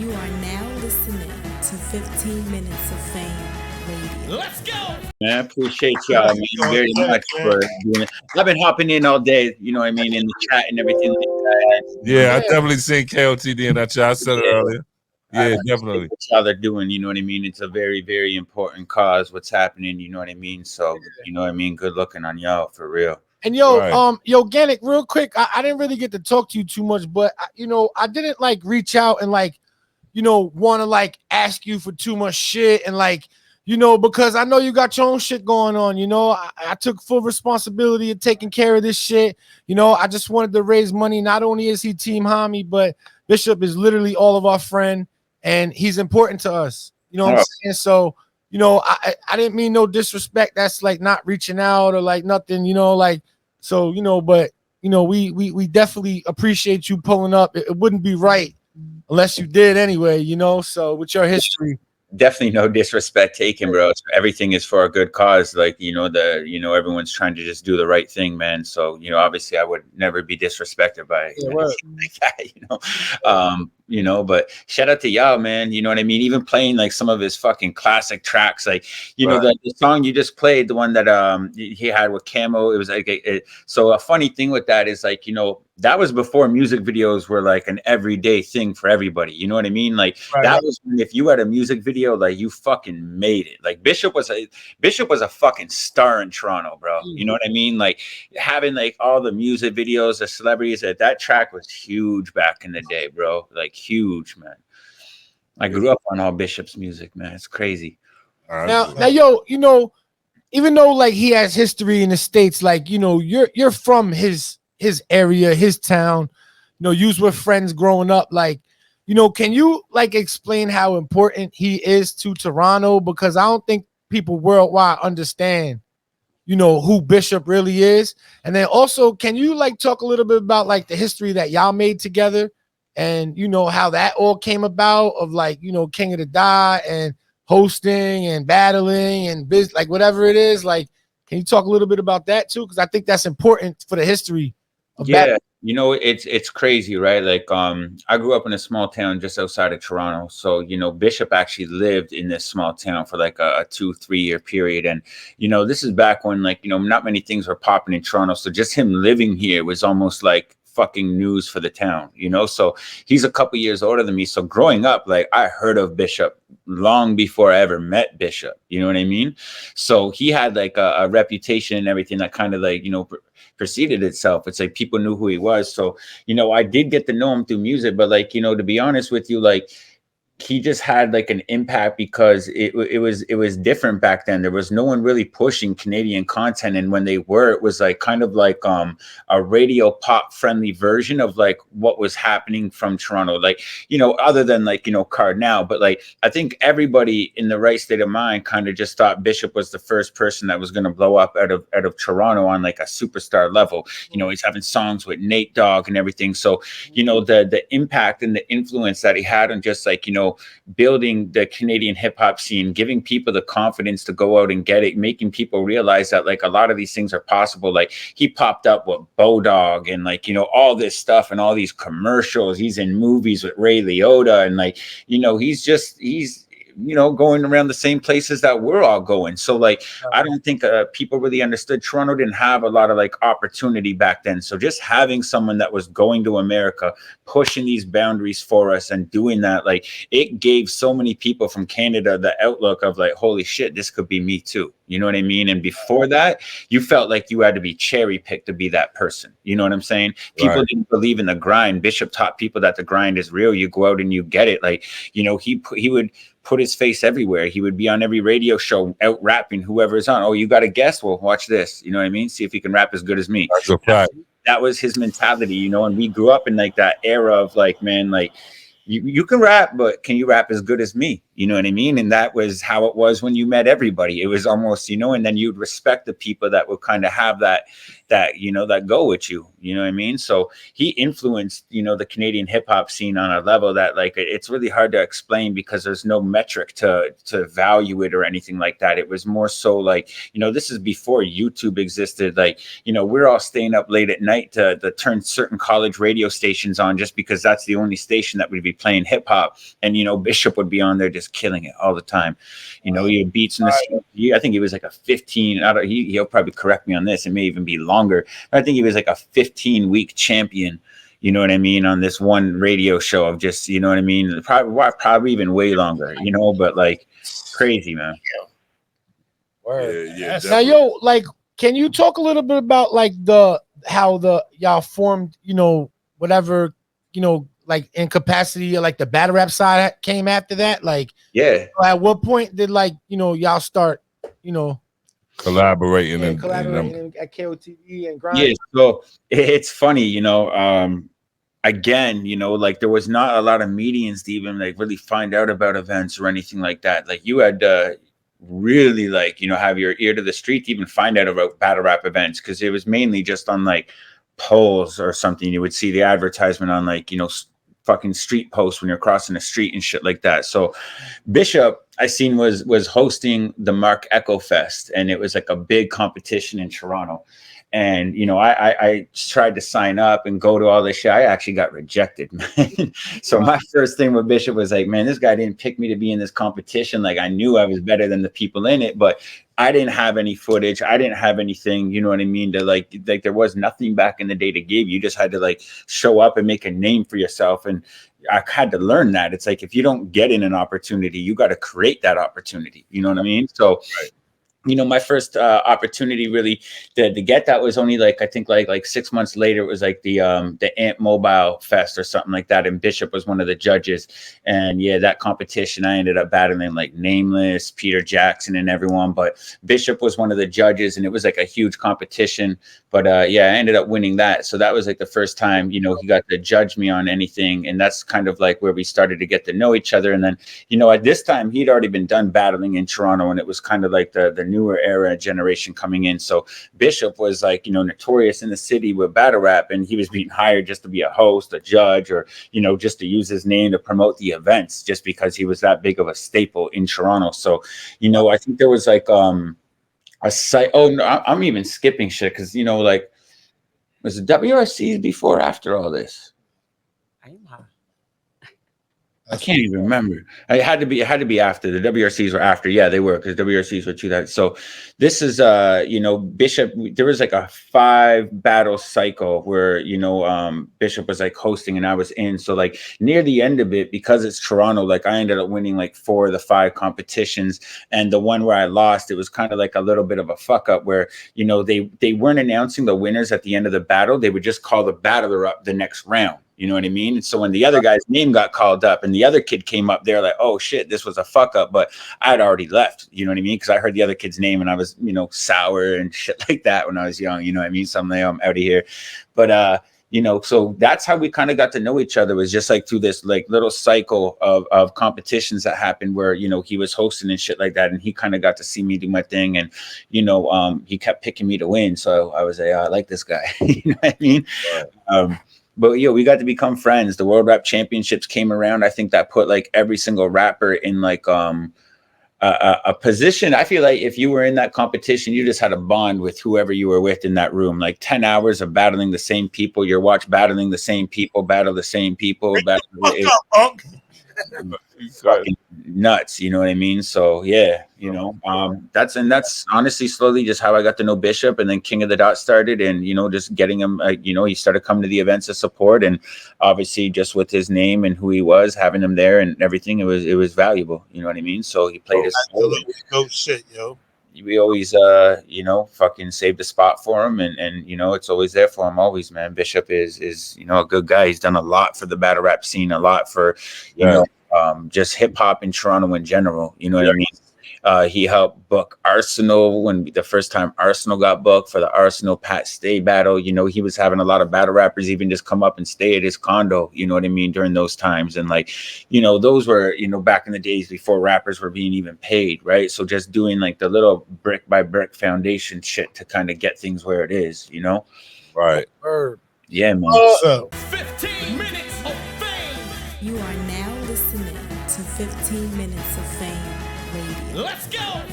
You are now listening to 15 Minutes of Fame Radio. Let's go. Man, I appreciate y'all, man, very much for doing it. I've been hopping in all day, you know what I mean, in the chat and everything like that. Yeah, I definitely seen KOTD in that chat. I said it earlier. I Yeah, definitely. what y'all are doing, you know what I mean? It's a very, very important cause, what's happening, you know what I mean? So, you know what I mean? Good looking on y'all, for real. And yo, Right. Organik, real quick, I didn't really get to talk to you too much, but I didn't like reach out and like, want to like ask you for too much shit and like, because I know you got your own shit going on. I took full responsibility of taking care of this shit. I just wanted to raise money. Not only is he Team Homie, but Bishop is literally all of our friend, and he's important to us. You know what I'm saying? So, I didn't mean no disrespect. That's like not reaching out or like nothing, like, so, but, we definitely appreciate you pulling up. It wouldn't be right unless you did anyway, so with your history. Definitely no disrespect taken, bro. Everything is for a good cause. Like, everyone's trying to just do the right thing, man. So, obviously I would never be disrespected by anything like that, but shout out to y'all, man. You know what I mean? Even playing like some of his fucking classic tracks, like, the song you just played, the one that he had with Camo, it was like, so a funny thing with that is like, that was before music videos were like an everyday thing for everybody. You know what I mean? Like that was when, if you had a music video, like you fucking made it. Like Bishop was a fucking star in Toronto, bro. You know what I mean? Like having like all the music videos, the celebrities, that track was huge back in the day, bro. Like huge, man. I grew up on all Bishop's music, man. It's crazy. Now, yo, even though like he has history in the States, like, you're from his area, his town, yous were friends growing up. Like, can you like explain how important he is to Toronto? Because I don't think people worldwide understand, who Bishop really is. And then also, can you like talk a little bit about like the history that y'all made together and, how that all came about of like, King of the Dot and hosting and battling and like whatever it is, like, can you talk a little bit about that too? Because I think that's important for the history. Yeah, it's crazy, right? Like, I grew up in a small town just outside of Toronto. So, Bishop actually lived in this small town for like a 2-3 year period. And, this is back when like, not many things were popping in Toronto. So just him living here was almost like fucking news for the town, so he's a couple years older than me. So growing up, like I heard of Bishop long before I ever met Bishop, you know what I mean? So he had like a reputation and everything that kind of like, preceded itself. It's like people knew who he was. So, I did get to know him through music, but like, to be honest with you, like he just had like an impact because it was different back then. There was no one really pushing Canadian content, and when they were, it was like kind of like a radio pop friendly version of like what was happening from Toronto, like other than like Cardinal. But like I think everybody in the right state of mind kind of just thought Bishop was the first person that was going to blow up out of Toronto on like a superstar level. He's having songs with Nate Dogg and everything. So the impact and the influence that he had on just like building the Canadian hip hop scene, giving people the confidence to go out and get it, making people realize that like a lot of these things are possible. Like he popped up with Bodog and like, all this stuff and all these commercials. He's in movies with Ray Liotta and like, he's going around the same places that we're all going. So like, I don't think people really understood. Toronto didn't have a lot of like opportunity back then. So just having someone that was going to America, pushing these boundaries for us and doing that, like it gave so many people from Canada the outlook of like, holy shit, this could be me too. You know what I mean? And before that, you felt like you had to be cherry picked to be that person. You know what I'm saying? People didn't believe in the grind. Bishop taught people that the grind is real. You go out and you get it. Like, he would put his face everywhere. He would be on every radio show out rapping whoever's on. Oh, you got a guest? Well, watch this. You know what I mean? See if he can rap as good as me. That's a fact. That was his mentality, and we grew up in like that era of like, man, like you can rap, but can you rap as good as me? You know what I mean? And that was how it was when you met everybody. It was almost, you know, and then you'd respect the people that would kind of have that, you know, that go with you. You know what I mean? So he influenced, you know, the Canadian hip hop scene on a level that, like, it's really hard to explain because there's no metric to value it or anything like that. It was more so like, you know, this is before YouTube existed. Like, you know, we're all staying up late at night to turn certain college radio stations on just because that's the only station that would be playing hip hop. And, you know, Bishop would be on there just killing it all the time. You know, he had beats in the, I think he was like a 15, he'll probably correct me on this. It may even be longer. I think he was like a 15-week champion, you know what I mean, on this one radio show of just, you know what I mean? Probably even way longer, you know, but like crazy, man. Word. Yeah, Now, yo, like, can you talk a little bit about like how y'all formed, you know, whatever, you know, like incapacity or like the battle rap side came after that? Like, yeah. At what point did, like, you know, y'all start, you know, collaborating and at KOTD and grind? Yeah, so it's funny, you know, again, you know, like there was not a lot of medians to even like really find out about events or anything like that. Like you had to really, like, you know, have your ear to the street to even find out about battle rap events, because it was mainly just on like polls or something. You would see the advertisement on like, you know, fucking street posts when you're crossing the street and shit like that. So Bishop, I seen was hosting the Mark Echo Fest, and it was like a big competition in Toronto. And, you know, I tried to sign up and go to all this shit. I actually got rejected, man. So my first thing with Bishop was like, man, this guy didn't pick me to be in this competition. Like, I knew I was better than the people in it, but I didn't have any footage. I didn't have anything, you know what I mean? To like there was nothing back in the day to give. You just had to like show up and make a name for yourself. And I had to learn that. It's like, if you don't get in an opportunity, you got to create that opportunity. You know what I mean? So, you know, my first opportunity really to get that was only like, I think like 6 months later. It was like the Ant Mobile Fest or something like that, and Bishop was one of the judges. And yeah, that competition, I ended up battling like Nameless, Peter Jackson, and everyone, but Bishop was one of the judges, and it was like a huge competition. But yeah, I ended up winning that. So that was like the first time, you know, he got to judge me on anything, and that's kind of like where we started to get to know each other. And then, you know, at this time he'd already been done battling in Toronto, and it was kind of like the newer era generation coming in. So Bishop was like, you know, notorious in the city with battle rap, and he was being hired just to be a host, a judge, or, you know, just to use his name to promote the events, just because he was that big of a staple in Toronto. So, you know, I think there was like a site. Oh no, I'm even skipping shit because, you know, like, was the WRCs before or after all this? I can't even remember. It had to be after. The WRCs were after. Yeah, they were, because WRCs were 2000. So this is you know, Bishop, there was like a 5 battle cycle where, you know, Bishop was like hosting and I was in. So like near the end of it, because it's Toronto, like I ended up winning like 4 of the 5 competitions. And the one where I lost, it was kind of like a little bit of a fuck up where, you know, they weren't announcing the winners at the end of the battle. They would just call the battler up the next round. You know what I mean? And so when the other guy's name got called up and the other kid came up, they're like, oh shit, this was a fuck up. But I had already left, you know what I mean? Because I heard the other kid's name and I was, you know, sour and shit like that when I was young, you know what I mean? So I'm like, I'm out of here. But you know, so that's how we kind of got to know each other, was just like through this like little cycle of competitions that happened where, you know, he was hosting and shit like that. And he kind of got to see me do my thing. And, you know, he kept picking me to win. So I was like, oh, I like this guy. You know what I mean? But yo, we got to become friends. The World Rap Championships came around. I think that put like every single rapper in like a position. I feel like if you were in that competition, you just had a bond with whoever you were with in that room. Like 10 hours of battling the same people. You're battling the same people, battle the same people. Fucking nuts, you know what I mean? So yeah, you know, that's honestly slowly just how I got to know Bishop. And then King of the Dot started, and, you know, just getting him, you know, he started coming to the events to support, and obviously just with his name and who he was, having him there and everything, it was valuable, you know what I mean? So he played his dope shit, yo. We always you know, fucking saved a spot for him, and you know, it's always there for him always, man. Bishop is you know, a good guy. He's done a lot for the battle rap scene, a lot for, you know, just hip hop in Toronto in general, you know what I mean? He helped book Arsenal when the first time Arsenal got booked for the Arsenal Pat Stay battle. You know, he was having a lot of battle rappers even just come up and stay at his condo, you know what I mean, during those times. And like, you know, those were, you know, back in the days before rappers were being even paid, right? So just doing like the little brick by brick foundation shit to kind of get things where it is, you know? Right. Yeah, man. So 15 minutes of fame. You are now listening to 15 Minutes of Fame Radio. Let's go.